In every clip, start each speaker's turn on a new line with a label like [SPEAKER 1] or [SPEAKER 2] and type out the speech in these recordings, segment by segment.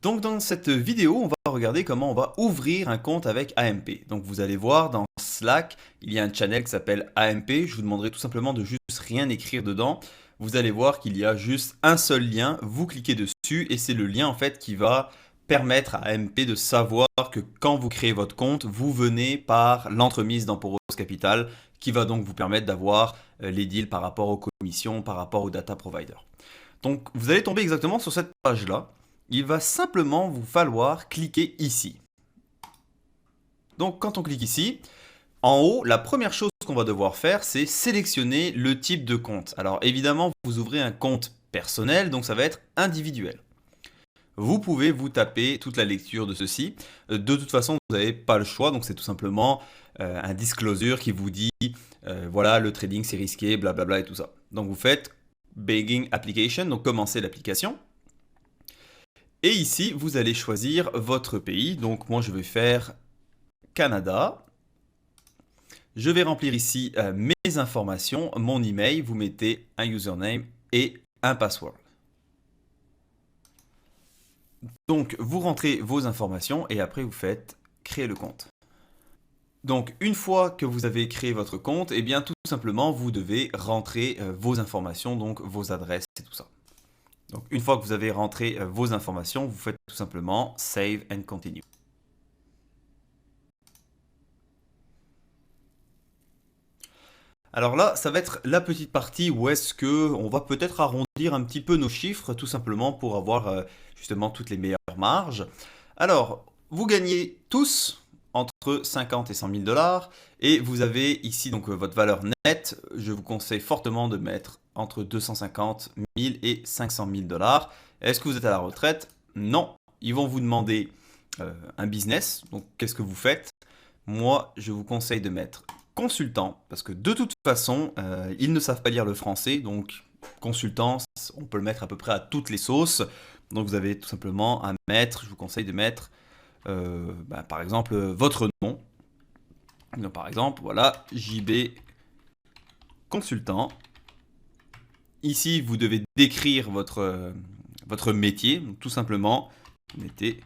[SPEAKER 1] Donc dans cette vidéo, on va regarder comment on va ouvrir un compte avec AMP. Donc vous allez voir dans Slack, il y a un channel qui s'appelle AMP. Je vous demanderai tout simplement de juste rien écrire dedans. Vous allez voir qu'il y a juste un seul lien. Vous cliquez dessus et c'est le lien en fait qui va permettre à AMP de savoir que quand vous créez votre compte, vous venez par l'entremise d'Emporos Capital qui va donc vous permettre d'avoir les deals par rapport aux commissions, par rapport aux data providers. Donc vous allez tomber exactement sur cette page-là. Il va simplement vous falloir cliquer ici. Donc quand on clique ici, en haut, la première chose qu'on va devoir faire, c'est sélectionner le type de compte. Alors évidemment, vous ouvrez un compte personnel, donc ça va être individuel. Vous pouvez vous taper toute la lecture de ceci. De toute façon, vous n'avez pas le choix, donc c'est tout simplement un disclosure qui vous dit voilà, le trading c'est risqué, blablabla et tout ça. Donc vous faites Beginning Application, donc commencer l'application. Et ici, vous allez choisir votre pays. Donc moi, je vais faire Canada. Je vais remplir ici mes informations, mon email. Vous mettez un username et un password. Donc vous rentrez vos informations et après vous faites créer le compte. Donc une fois que vous avez créé votre compte, eh bien tout simplement vous devez rentrer vos informations, donc vos adresses et tout ça. Donc une fois que vous avez rentré vos informations, vous faites tout simplement Save and Continue. Alors là, ça va être la petite partie où est-ce que on va peut-être arrondir un petit peu nos chiffres, tout simplement pour avoir justement toutes les meilleures marges. Alors, vous gagnez tous entre 50 et 100 000 dollars et vous avez ici donc votre valeur nette. Je vous conseille fortement de mettre entre 250 000 et 500 000 dollars. Est-ce que vous êtes à la retraite? Non. Ils vont vous demander un business. Donc, qu'est-ce que vous faites? Moi, je vous conseille de mettre consultant, parce que de toute façon, ils ne savent pas lire le français, donc consultant, on peut le mettre à peu près à toutes les sauces. Donc vous avez tout simplement à mettre, je vous conseille de mettre, par exemple, votre nom. Donc, par exemple, voilà, JB consultant. Ici, vous devez décrire votre métier, donc tout simplement, vous mettez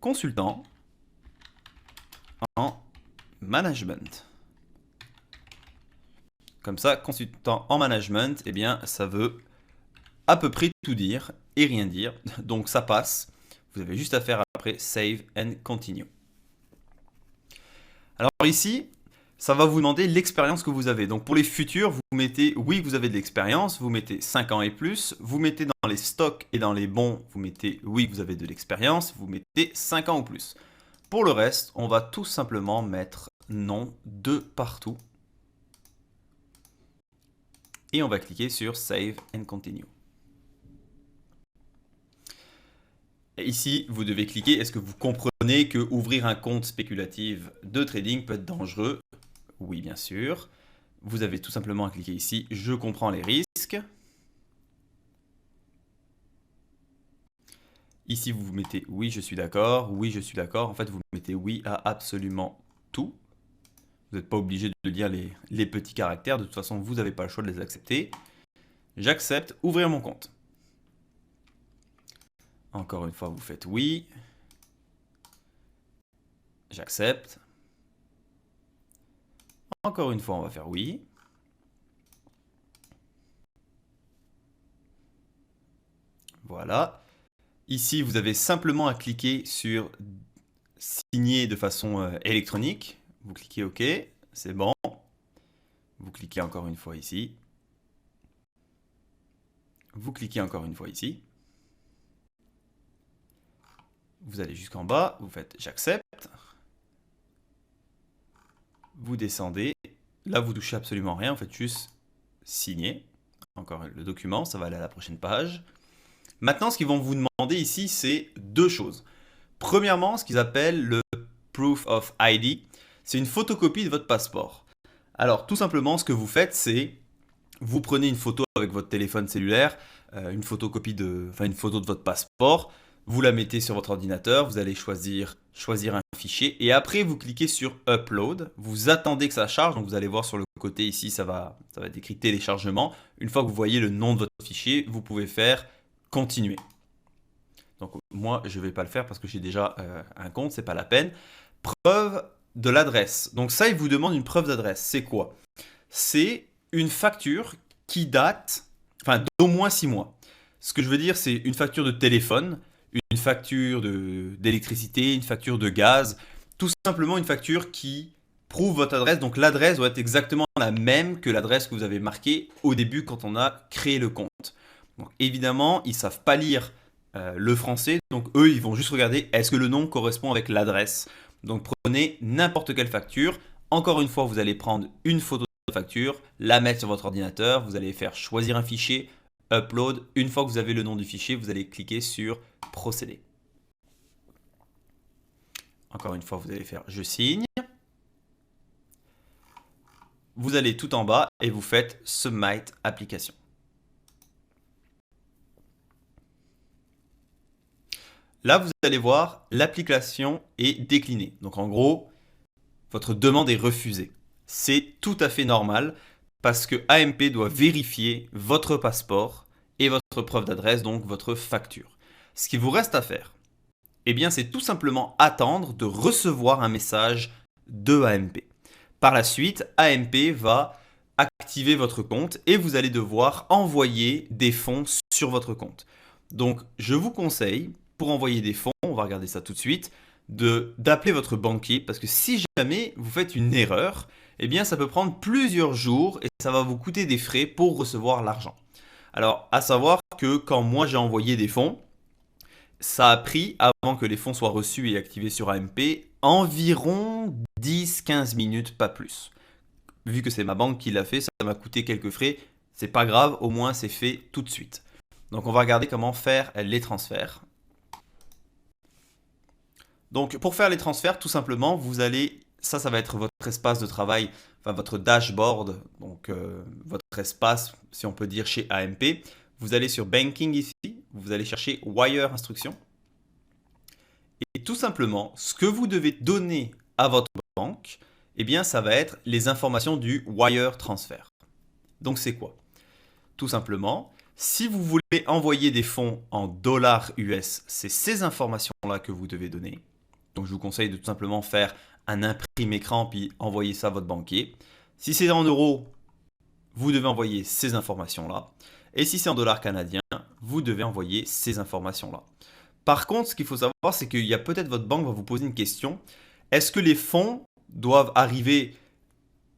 [SPEAKER 1] consultant en management. Comme ça, consultant en management, eh bien, ça veut à peu près tout dire et rien dire. Donc ça passe. Vous avez juste à faire après Save and Continue. Alors ici, ça va vous demander l'expérience que vous avez. Donc pour les futurs, vous mettez oui, vous avez de l'expérience, vous mettez 5 ans et plus. Vous mettez dans les stocks et dans les bons, vous mettez oui, vous avez de l'expérience, vous mettez 5 ans ou plus. Pour le reste, on va tout simplement mettre non de partout. Et on va cliquer sur Save and Continue. Et ici, vous devez cliquer. Est-ce que vous comprenez que ouvrir un compte spéculatif de trading peut être dangereux? Oui, bien sûr. Vous avez tout simplement à cliquer ici. Je comprends les risques. Ici, vous mettez oui, je suis d'accord. Oui, je suis d'accord. En fait, vous mettez oui à absolument tout. Vous n'êtes pas obligé de lire les petits caractères. De toute façon, vous n'avez pas le choix de les accepter. J'accepte. Ouvrir mon compte. Encore une fois, vous faites oui. J'accepte. Encore une fois, on va faire oui. Voilà. Ici, vous avez simplement à cliquer sur signer de façon électronique. Vous cliquez OK, c'est bon. Vous cliquez encore une fois ici. Vous cliquez encore une fois ici. Vous allez jusqu'en bas, vous faites j'accepte. Vous descendez. Là, vous touchez absolument rien, vous faites juste signer. Encore le document, ça va aller à la prochaine page. Maintenant, ce qu'ils vont vous demander ici, c'est deux choses. Premièrement, ce qu'ils appellent le Proof of ID. C'est une photocopie de votre passeport. Alors, tout simplement, ce que vous faites, c'est vous prenez une photo avec votre téléphone cellulaire, une photo de votre passeport, vous la mettez sur votre ordinateur, vous allez choisir un fichier et après vous cliquez sur Upload, vous attendez que ça charge, donc vous allez voir sur le côté ici, ça va être écrit téléchargement. Une fois que vous voyez le nom de votre fichier, vous pouvez faire continuer. Donc moi, je ne vais pas le faire parce que j'ai déjà un compte, c'est pas la peine. Preuve de l'adresse. Donc ça, il vous demande une preuve d'adresse. C'est quoi? C'est une facture qui date, enfin, d'au moins 6 mois. Ce que je veux dire, c'est une facture de téléphone, une facture d'électricité, une facture de gaz, tout simplement une facture qui prouve votre adresse. Donc l'adresse doit être exactement la même que l'adresse que vous avez marquée au début quand on a créé le compte. Donc évidemment, ils ne savent pas lire le français, donc eux, ils vont juste regarder est-ce que le nom correspond avec l'adresse. Donc prenez n'importe quelle facture. Encore une fois, vous allez prendre une photo de facture, la mettre sur votre ordinateur, vous allez faire choisir un fichier, upload. Une fois que vous avez le nom du fichier, vous allez cliquer sur procéder. Encore une fois, vous allez faire je signe. Vous allez tout en bas et vous faites Submit application. Là, vous allez voir, l'application est déclinée. Donc en gros, votre demande est refusée. C'est tout à fait normal parce que AMP doit vérifier votre passeport et votre preuve d'adresse, donc votre facture. Ce qu'il vous reste à faire, eh bien, c'est tout simplement attendre de recevoir un message de AMP. Par la suite, AMP va activer votre compte et vous allez devoir envoyer des fonds sur votre compte. Donc, je vous conseille, pour envoyer des fonds, on va regarder ça tout de suite, d'appeler votre banquier parce que si jamais vous faites une erreur, eh bien ça peut prendre plusieurs jours et ça va vous coûter des frais pour recevoir l'argent. Alors, à savoir que quand moi j'ai envoyé des fonds, ça a pris, avant que les fonds soient reçus et activés sur AMP, environ 10-15 minutes, pas plus. Vu que c'est ma banque qui l'a fait, ça m'a coûté quelques frais. C'est pas grave, au moins c'est fait tout de suite. Donc on va regarder comment faire les transferts. Donc pour faire les transferts, tout simplement, vous allez, ça va être votre espace de travail, enfin votre dashboard, donc votre espace, si on peut dire, chez AMP. Vous allez sur Banking ici, vous allez chercher Wire Instruction. Et tout simplement, ce que vous devez donner à votre banque, eh bien, ça va être les informations du Wire Transfer. Donc c'est quoi? Tout simplement, si vous voulez envoyer des fonds en dollars US, c'est ces informations-là que vous devez donner. Donc je vous conseille de tout simplement faire un imprime écran puis envoyer ça à votre banquier. Si c'est en euros, vous devez envoyer ces informations-là. Et si c'est en dollars canadiens, vous devez envoyer ces informations-là. Par contre, ce qu'il faut savoir, c'est qu'il y a peut-être votre banque va vous poser une question. Est-ce que les fonds doivent arriver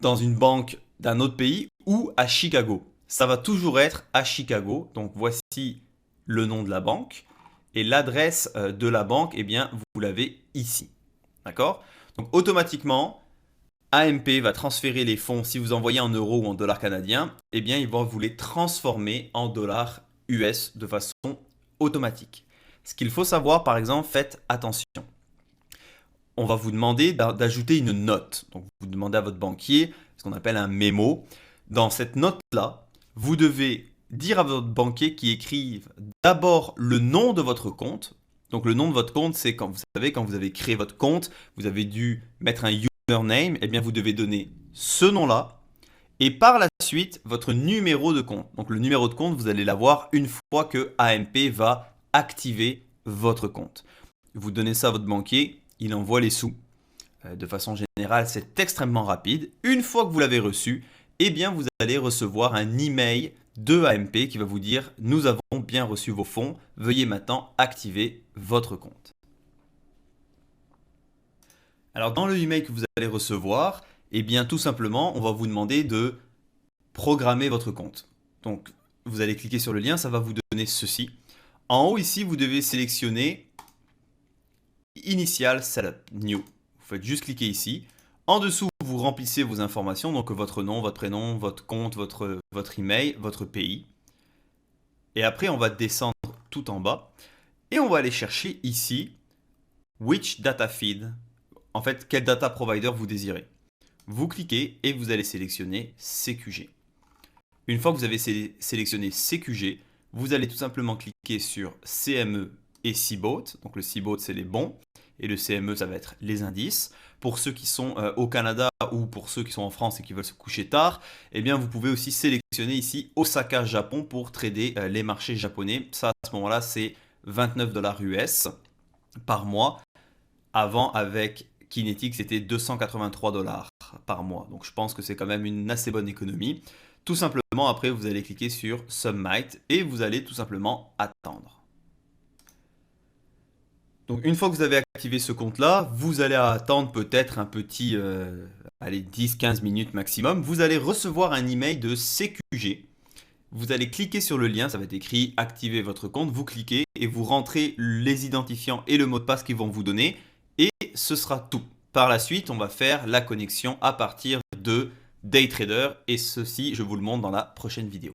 [SPEAKER 1] dans une banque d'un autre pays ou à Chicago? Ça va toujours être à Chicago. Donc voici le nom de la banque. Et l'adresse de la banque, eh bien, vous l'avez ici. D'accord? Donc automatiquement, AMP va transférer les fonds, si vous envoyez en euros ou en dollars canadiens, eh bien, il va vous les transformer en dollars US de façon automatique. Ce qu'il faut savoir, par exemple, faites attention. On va vous demander d'ajouter une note. Donc, vous demandez à votre banquier ce qu'on appelle un mémo. Dans cette note-là, vous devez dire à votre banquier qu'il écrive d'abord le nom de votre compte. Donc, le nom de votre compte, c'est quand vous savez, quand vous avez créé votre compte, vous avez dû mettre un username. Eh bien, vous devez donner ce nom-là. Et par la suite, votre numéro de compte. Donc, le numéro de compte, vous allez l'avoir une fois que AMP va activer votre compte. Vous donnez ça à votre banquier, il envoie les sous. De façon générale, c'est extrêmement rapide. Une fois que vous l'avez reçu, eh bien, vous allez recevoir un email de AMP qui va vous dire « Nous avons bien reçu vos fonds, veuillez maintenant activer votre compte ». Alors, dans le email que vous allez recevoir, eh bien, tout simplement, on va vous demander de programmer votre compte. Donc, vous allez cliquer sur le lien, ça va vous donner ceci. En haut ici, vous devez sélectionner Initial Setup New. Vous faites juste cliquer ici. En dessous, vous remplissez vos informations, donc votre nom, votre prénom, votre compte, votre email, votre pays. Et après, on va descendre tout en bas et on va aller chercher ici Which Data Feed. En fait, quel data provider vous désirez. Vous cliquez et vous allez sélectionner CQG. Une fois que vous avez sélectionné CQG, vous allez tout simplement cliquer sur CME et CBOT. Donc le CBOT, c'est les bons. Et le CME, ça va être les indices. Pour ceux qui sont au Canada ou pour ceux qui sont en France et qui veulent se coucher tard, eh bien, vous pouvez aussi sélectionner ici Osaka, Japon pour trader les marchés japonais. Ça, à ce moment-là, c'est $29 US par mois. Avant, avec Kinetic, c'était $283 par mois. Donc je pense que c'est quand même une assez bonne économie. Tout simplement, après, vous allez cliquer sur Submite et vous allez tout simplement attendre. Donc une fois que vous avez activé ce compte-là, vous allez attendre peut-être un petit, allez, 10-15 minutes maximum. Vous allez recevoir un email de CQG. Vous allez cliquer sur le lien, ça va être écrit activer votre compte. Vous cliquez et vous rentrez les identifiants et le mot de passe qu'ils vont vous donner. Et ce sera tout. Par la suite, on va faire la connexion à partir de Daytrader. Et ceci, je vous le montre dans la prochaine vidéo.